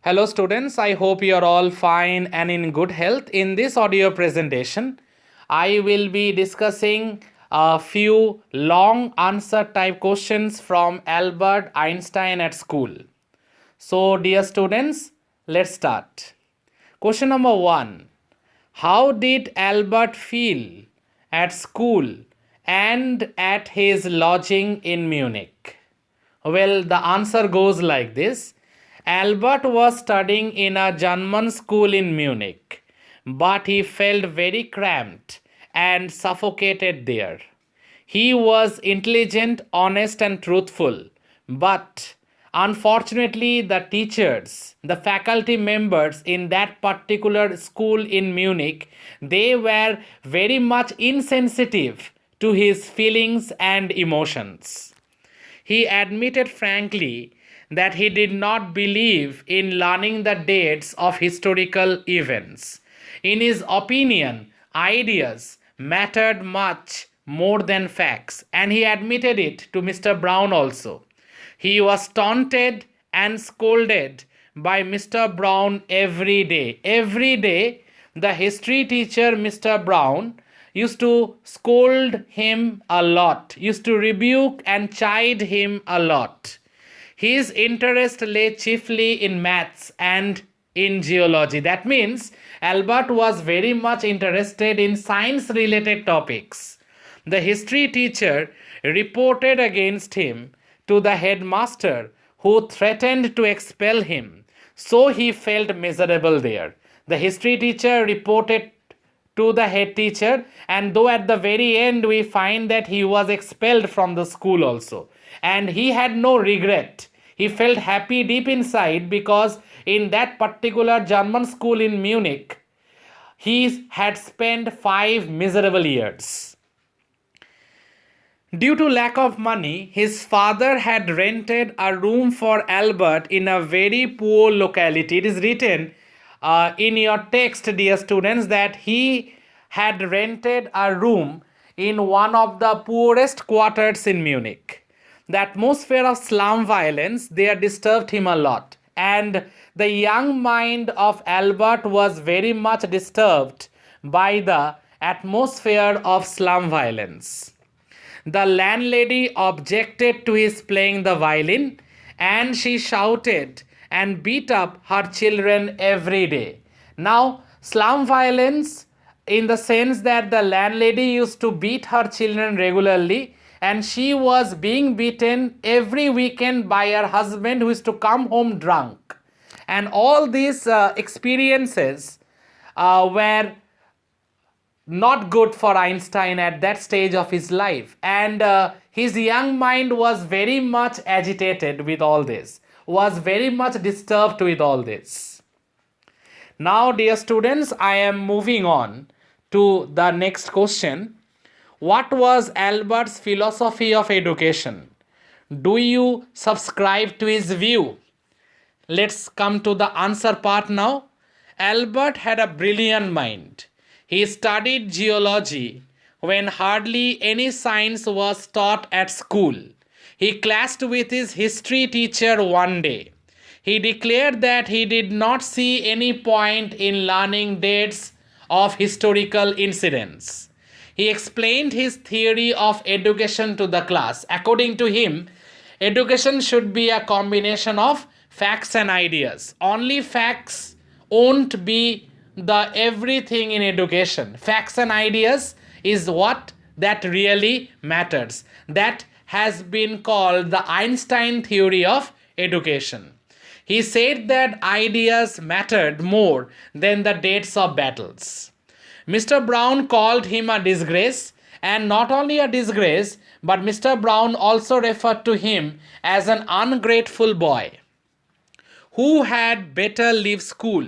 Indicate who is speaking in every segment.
Speaker 1: Hello students, I hope you are all fine and in good health. In this audio presentation, I will be discussing a few long answer type questions from Albert Einstein at school. So dear students, let's start. Question number 1. How did Albert feel at school and at his lodging in Munich? Well, the answer goes like this. Albert was studying in a German school in Munich, but he felt very cramped and suffocated there. He was intelligent, honest, and truthful, but unfortunately, the teachers, the faculty members in that particular school in Munich, they were very much insensitive to his feelings and emotions. He admitted frankly that he did not believe in learning the dates of historical events. In his opinion, ideas mattered much more than facts, and he admitted it to Mr. Brown also. He was taunted and scolded by Mr. Brown every day. Every day, the history teacher, Mr. Brown, used to scold him a lot, used to rebuke and chide him a lot. His interest lay chiefly in maths and in geology. That means Albert was very much interested in science related topics. The history teacher reported against him to the headmaster, who threatened to expel him. So he felt miserable there. The history teacher reported to the head teacher, and though at the very end we find that he was expelled from the school also, and he had no regret. He felt happy deep inside because in that particular German school in Munich he had spent 5 miserable years. Due to lack of money, his father had rented a room for Albert in a very poor locality. It is written in your text, dear students, that he had rented a room in one of the poorest quarters in Munich. The atmosphere of slum violence there disturbed him a lot, and the young mind of Albert was very much disturbed by the atmosphere of slum violence. The landlady objected to his playing the violin, and she shouted and beat up her children every day. Now, slum violence, in the sense that the landlady used to beat her children regularly, and she was being beaten every weekend by her husband, who used to come home drunk. And all these experiences were not good for Einstein at that stage of his life, and his young mind was very much agitated with all this, was very much disturbed with all this. Now, dear students, I am moving on to the next question. What was Albert's philosophy of education? Do you subscribe to his view? Let's come to the answer part now. Albert had a brilliant mind. He studied geology when hardly any science was taught at school. He clashed with his history teacher one day. He declared that he did not see any point in learning dates of historical incidents. He explained his theory of education to the class. According to him, education should be a combination of facts and ideas. Only facts won't be the everything in education. Facts and ideas is what that really matters. That has been called the Einstein theory of education. He said that ideas mattered more than the dates of battles. Mr. Brown called him a disgrace, and not only a disgrace, but Mr. Brown also referred to him as an ungrateful boy who had better leave school.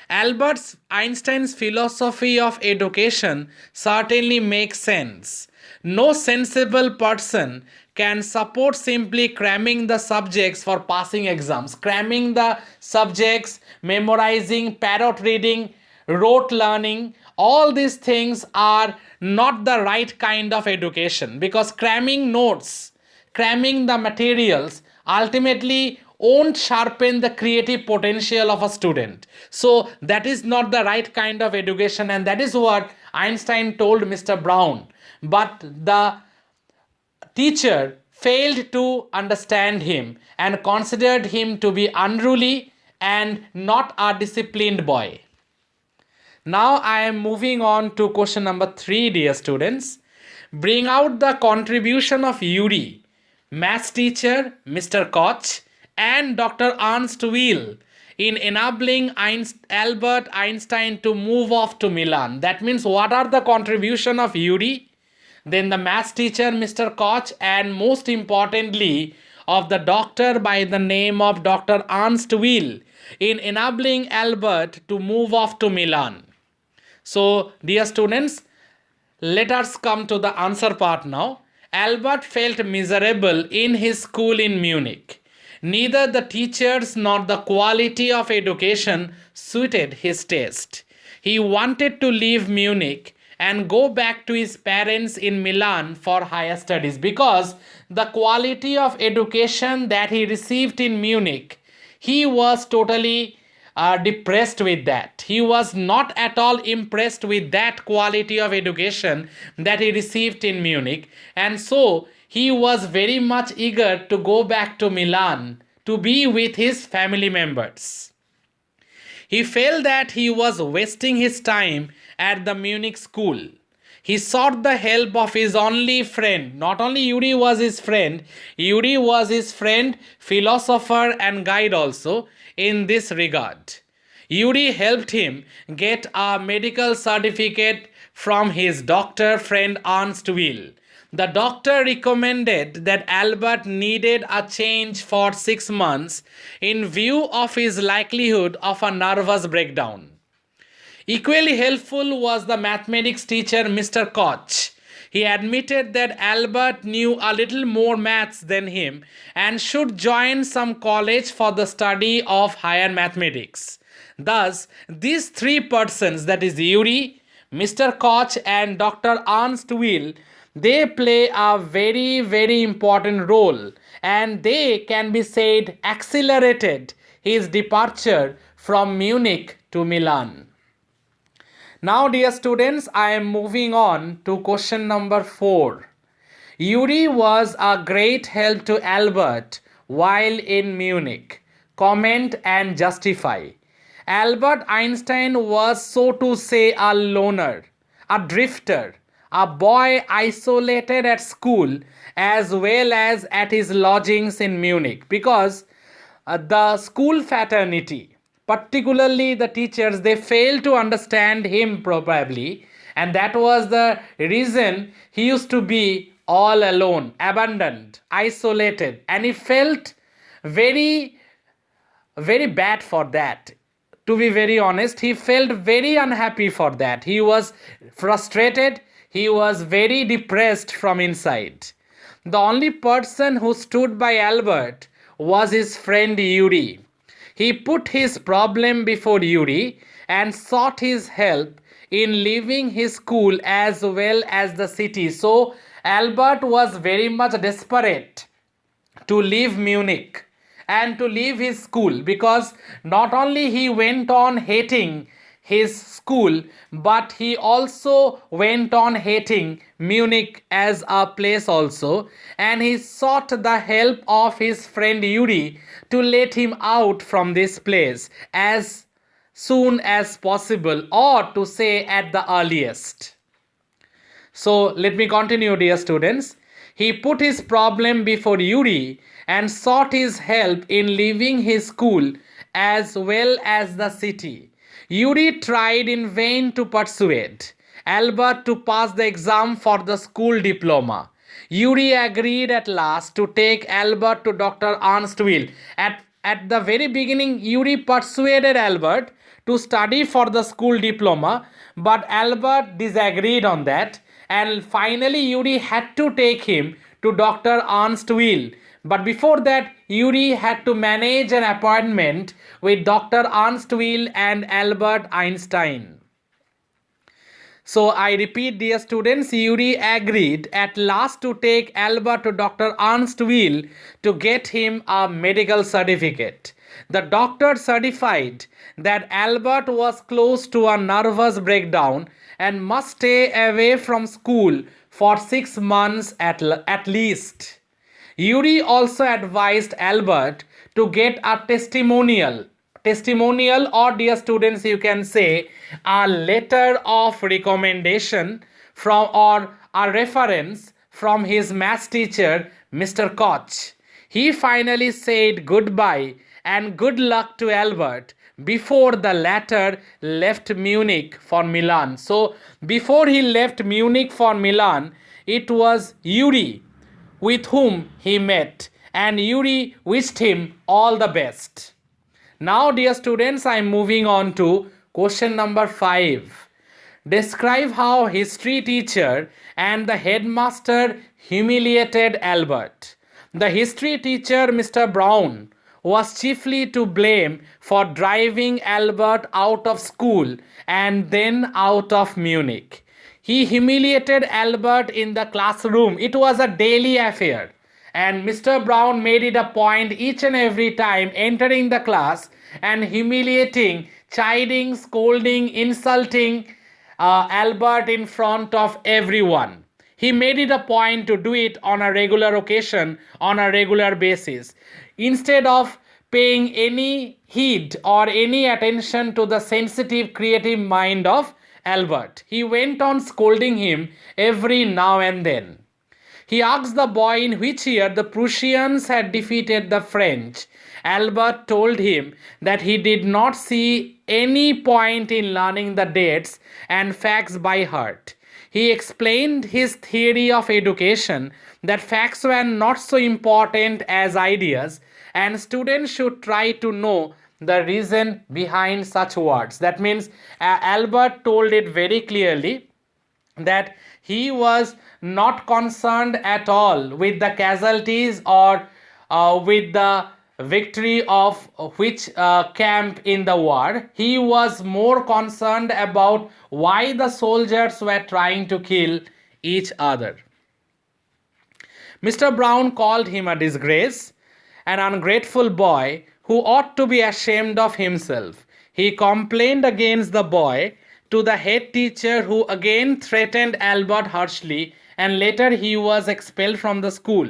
Speaker 1: Albert Einstein's philosophy of education certainly makes sense. No sensible person can support simply cramming the subjects for passing exams. Cramming the subjects, memorizing, parrot reading, rote learning, all these things are not the right kind of education, because cramming notes, cramming the materials ultimately won't sharpen the creative potential of a student. So that is not the right kind of education, and that is what Einstein told Mr. Brown. But the teacher failed to understand him and considered him to be unruly and not a disciplined boy. Now I am moving on to question number 3, dear students. Bring out the contribution of Yuri, maths teacher Mr. Koch, and Dr. Ernst Wheel in enabling Albert Einstein to move off to Milan. That means, what are the contribution of Yuri, then the maths teacher Mr. Koch, and most importantly of the doctor by the name of Dr. Ernst Wheel in enabling Albert to move off to Milan? So, dear students, let us come to the answer part now. Albert felt miserable in his school in Munich. Neither the teachers nor the quality of education suited his taste. He wanted to leave Munich and go back to his parents in Milan for higher studies, because the quality of education that he received in Munich, he was totally depressed with that. He was not at all impressed with that quality of education that he received in Munich, and so he was very much eager to go back to Milan to be with his family members. He felt that he was wasting his time at the Munich school. He sought the help of his only friend. Not only Yuri was his friend, Yuri was his friend, philosopher, and guide also in this regard. Yuri helped him get a medical certificate from his doctor friend Ernst Wheel. The doctor recommended that Albert needed a change for 6 months in view of his likelihood of a nervous breakdown. Equally helpful was the mathematics teacher Mr. Koch. He admitted that Albert knew a little more maths than him and should join some college for the study of higher mathematics. Thus, these 3 persons, that is Yuri, Mr. Koch, and Dr. Ernst Wheel, they play a very, very important role, and they can be said accelerated his departure from Munich to Milan. Now, dear students, I am moving on to question number 4. Yuri was a great help to Albert while in Munich. Comment and justify. Albert Einstein was, so to say, a loner, a drifter, a boy isolated at school as well as at his lodgings in Munich, because the school fraternity, particularly the teachers, they failed to understand him probably, and that was the reason he used to be all alone, abandoned, isolated, and he felt very, very bad for that. To be very honest, he felt very unhappy for that. He was frustrated, he was very depressed from inside. The only person who stood by Albert was his friend Yuri. He put his problem before Yuri and sought his help in leaving his school as well as the city. So Albert was very much desperate to leave Munich and to leave his school, because not only he went on hating his school, but he also went on hating Munich as a place also, and he sought the help of his friend Yuri to let him out from this place as soon as possible, or to say at the earliest. So let me continue, dear students. He put his problem before Yuri and sought his help in leaving his school as well as the city. Yuri tried in vain to persuade Albert to pass the exam for the school diploma. Yuri agreed at last to take Albert to Dr. Ernst Wheel. At the very beginning, Yuri persuaded Albert to study for the school diploma, but Albert disagreed on that, and finally Yuri had to take him to Dr. Ernst Wheel. But before that, Yuri had to manage an appointment with Dr. Ernst Wheel and Albert Einstein. So I repeat, dear students, Yuri agreed at last to take Albert to Dr. Ernst Will to get him a medical certificate. The doctor certified that Albert was close to a nervous breakdown and must stay away from school for 6 months at least. Yuri also advised Albert to get a testimonial, or dear students, you can say a letter of recommendation from, or a reference from his math teacher, Mr. Koch. He finally said goodbye and good luck to Albert before the latter left Munich for Milan. So before he left Munich for Milan, it was Yuri with whom he met, and Yuri wished him all the best. Now, dear students, I am moving on to question number 5. Describe how history teacher and the headmaster humiliated Albert. The history teacher, Mr. Brown, was chiefly to blame for driving Albert out of school and then out of Munich. He humiliated Albert in the classroom. It was a daily affair. And Mr. Brown made it a point each and every time entering the class and humiliating, chiding, scolding, insulting Albert in front of everyone. He made it a point to do it on a regular occasion, on a regular basis. Instead of paying any heed or any attention to the sensitive, creative mind of Albert, he went on scolding him every now and then. He asked the boy in which year the Prussians had defeated the French. Albert told him that he did not see any point in learning the dates and facts by heart. He explained his theory of education, that facts were not so important as ideas, and students should try to know the reason behind such words. That means Albert told it very clearly that he was not concerned at all with the casualties or with the victory of which camp in the war. He was more concerned about why the soldiers were trying to kill each other. Mr. Brown called him a disgrace, an ungrateful boy who ought to be ashamed of himself. He complained against the boy to the head teacher, who again threatened Albert harshly, and later he was expelled from the school.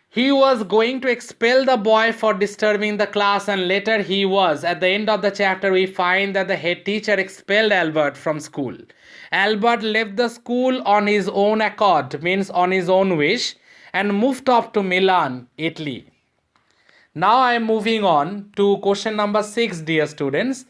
Speaker 1: He was going to expel the boy for disturbing the class, and later he was. At the end of the chapter, we find that the head teacher expelled Albert from school. Albert left the school on his own accord, means on his own wish, and moved off to Milan, Italy. Now I am moving on to question number 6, dear students.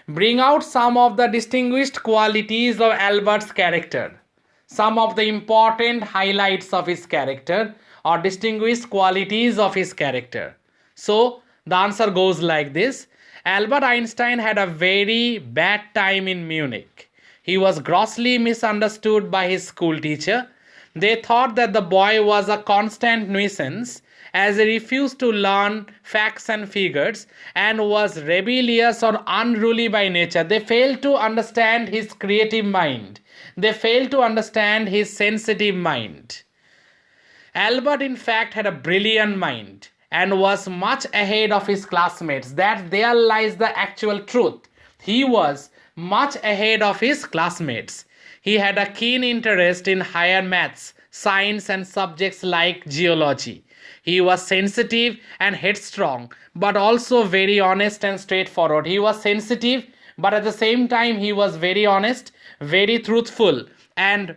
Speaker 1: Bring out some of the distinguished qualities of Albert's character. Some of the important highlights of his character or distinguished qualities of his character. So the answer goes like this. Albert Einstein had a very bad time in Munich. He was grossly misunderstood by his school teacher. They thought that the boy was a constant nuisance, as he refused to learn facts and figures and was rebellious or unruly by nature. They failed to understand his creative mind. They failed to understand his sensitive mind. Albert, in fact, had a brilliant mind and was much ahead of his classmates. That there lies the actual truth. He was much ahead of his classmates. He had a keen interest in higher maths, science, and subjects like geology. He was sensitive and headstrong, but also very honest and straightforward. He was sensitive, but at the same time he was very honest, very truthful, and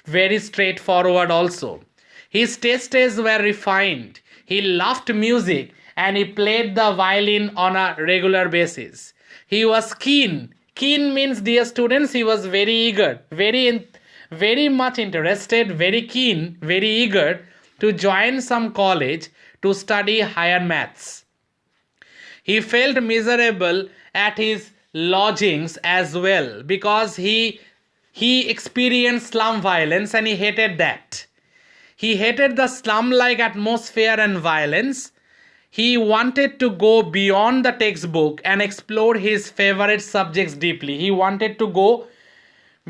Speaker 1: very straightforward also. His tastes were refined. He loved music and he played the violin on a regular basis. He was keen. Keen means, dear students, he was very eager, very much interested, very keen, very eager to join some college to study higher maths. He felt miserable at his lodgings as well, because he experienced slum violence and he hated that. He hated the slum-like atmosphere and violence. He wanted to go beyond the textbook and explore his favorite subjects deeply. He wanted to go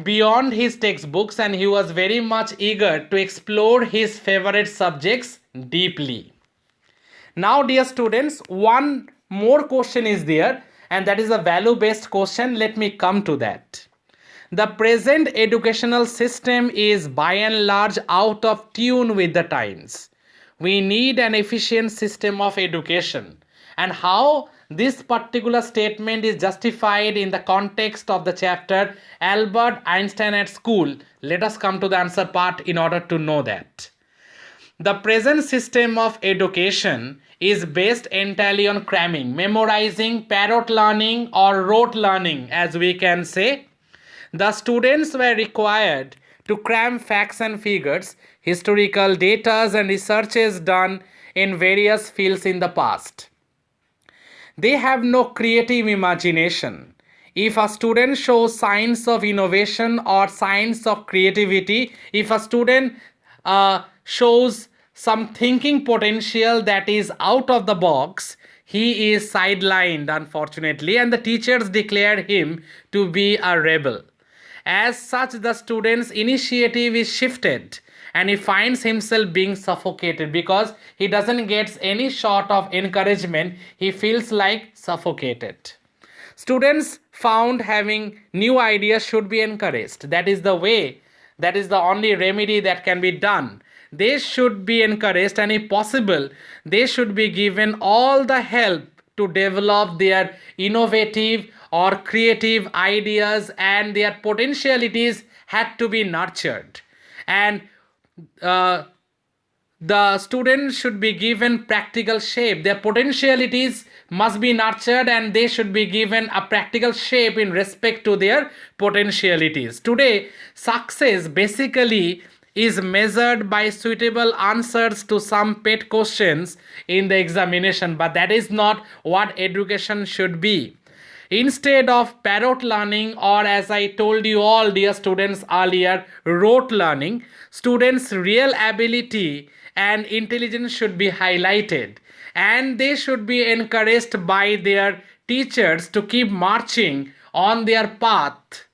Speaker 1: beyond his textbooks, and he was very much eager to explore his favorite subjects deeply. Now, dear students, one more question is there, and that is a value based question. Let me come to that. The present educational system is by and large out of tune with the times. We need an efficient system of education. And how this particular statement is justified in the context of the chapter Albert Einstein at School. Let us come to the answer part in order to know that. The present system of education is based entirely on cramming, memorizing, parrot learning, or rote learning, as we can say. The students were required to cram facts and figures, historical data, and researches done in various fields in the past. They have no creative imagination. If a student shows signs of innovation or signs of creativity, if a student shows some thinking potential that is out of the box, he is sidelined, unfortunately, and the teachers declare him to be a rebel. As such, the student's initiative is shifted and he finds himself being suffocated because he doesn't get any sort of encouragement. He feels like suffocated. Students found having new ideas should be encouraged. That is the way, that is the only remedy that can be done. They should be encouraged, and if possible, they should be given all the help to develop their innovative or creative ideas, and their potentialities had to be nurtured. And the students should be given practical shape. Their potentialities must be nurtured and they should be given a practical shape in respect to their potentialities. Today, success basically is measured by suitable answers to some pet questions in the examination, but that is not what education should be. Instead of parrot learning, or as I told you all, dear students, earlier, rote learning, students' real ability and intelligence should be highlighted, and they should be encouraged by their teachers to keep marching on their path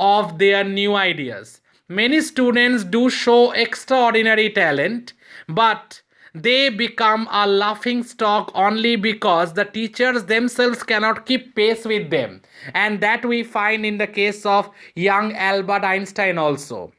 Speaker 1: of their new ideas. Many students do show extraordinary talent, but they become a laughing stock only because the teachers themselves cannot keep pace with them. And that we find in the case of young Albert Einstein also.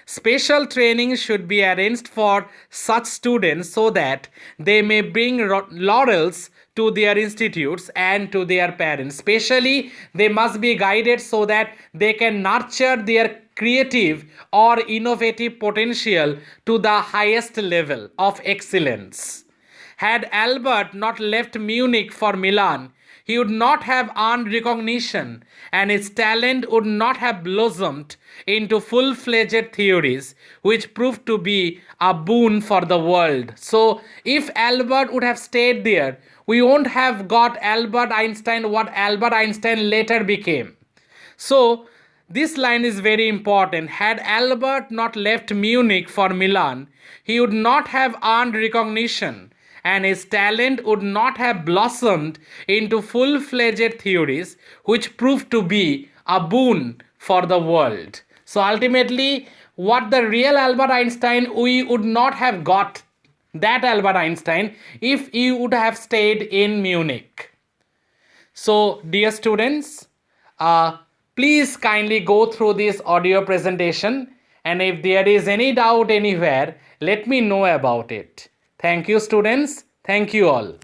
Speaker 1: Special training should be arranged for such students so that they may bring laurels to their institutes and to their parents. Especially, they must be guided so that they can nurture their creative or innovative potential to the highest level of excellence. Had Albert not left Munich for Milan, he would not have earned recognition, and his talent would not have blossomed into full-fledged theories, which proved to be a boon for the world. So, if Albert would have stayed there, we won't have got Albert Einstein, what Albert Einstein later became. So, this line is very important. Had Albert not left Munich for Milan, he would not have earned recognition, and his talent would not have blossomed into full-fledged theories, which proved to be a boon for the world. So ultimately, what the real Albert Einstein, we would not have got that Albert Einstein if he would have stayed in Munich. So, dear students, please kindly go through this audio presentation, and if there is any doubt anywhere, let me know about it. Thank you, students. Thank you all.